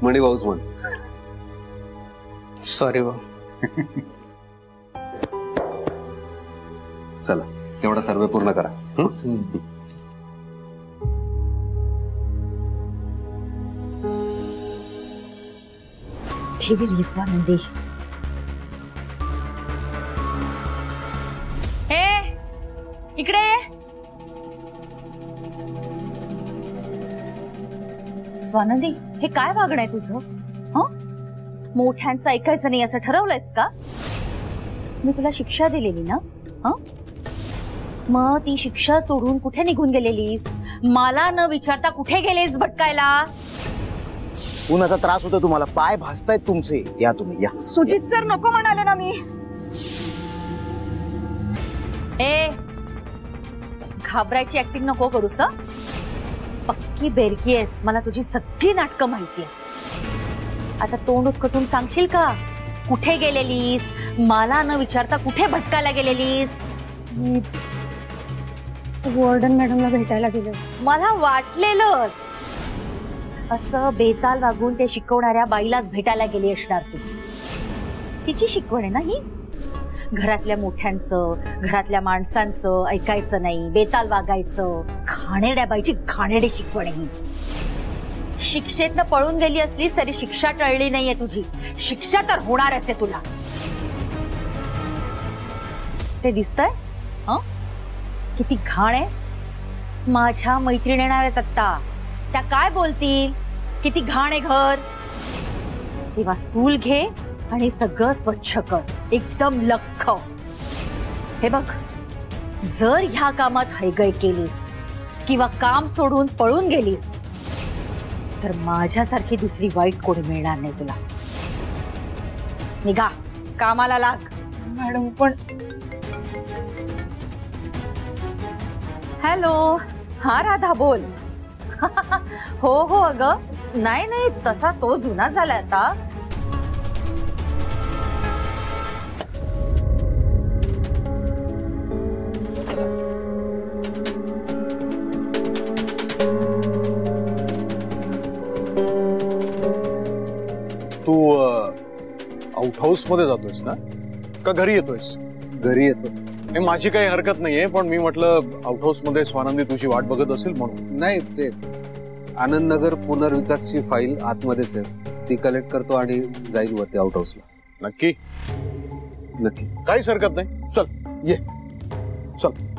मणी भाऊच म्हण. सॉरी भाऊ. चला तेवढा सर्वे पूर्ण करा. ठेवेल स्वानंदी. हे इकडे. स्वानंदी हे काय वागणं आहे तुझं? मोठ्यांचं ऐकायचं नाही असं ठरवलंयस का? मी तुला शिक्षा दिलेली ना. मग ती शिक्षा सोडून कुठे निघून गेलेलीस? मला न विचारता कुठे गेलेस भटकायला? उन्हाचा त्रास होतो तुम्हाला, पाय भासतायत तुमचे. या तुम्ही या. सुजित सर नको म्हणाले ना मी. ए घाबरायची ऍक्टिंग नको करूस. पक्की बेरकी आहेस, मला तुझी सगळी नाटकं माहितीये. आता तोंड उचकटून सांगशील का कुठे गेलेलीस? मला न विचारता कुठे भटकायला गेलेलीस? वॉर्डन मॅडमला भेटायला गेलो. मला वाटलेलंच. असं बेताल वागून ते शिकवणाऱ्या बाईलाच भेटायला गेली असणार तू. तिची शिकवण आहे ना ही. घरातल्या मोठ्यांचं, घरातल्या माणसांचं ऐकायचं नाही, बेताल वागायचं. घाणेरड्या बाईची घाणेरडी शिकवण आहे ही. शिक्षेतनं पळून गेली असलीस तरी शिक्षा टळली नाहीये तुझी. शिक्षा तर होणारच आहे तुला. ते दिसतंय किती घाण आहे? माझ्या मैत्रिणी येणार आहेत आत्ता. त्या काय बोलतील? किती घाण आहे घर. तेव्हा स्टूल घे आणि सगळं स्वच्छ कर, एकदम लख्ख. हे बघ, जर ह्या कामात हयगय केलीस किंवा काम सोडून पळून गेलीस तर माझ्यासारखी दुसरी वाईट कोणी मिळणार नाही तुला. निघा, कामाला लाग. मॅडम पण. हॅलो. हा राधा बोल. हो हो अगं, नाही नाही तसा तो जुना झालाय आता. तू आउट हाऊस मध्ये जातोयस ना का घरी येतोयस? घरी येतो. माझी काही हरकत नाहीये, पण मी म्हटलं आउट हाऊस मध्ये स्वानंदी तुझी वाट बघत असेल म्हणून. नाही, ते आनंदनगर पुनर्विकासची फाईल आतमध्येच आहे, ती कलेक्ट करतो आणि जाईल वरती आउट हाऊसला. नक्की? नक्की, काहीच हरकत नाही. चल ये, चल.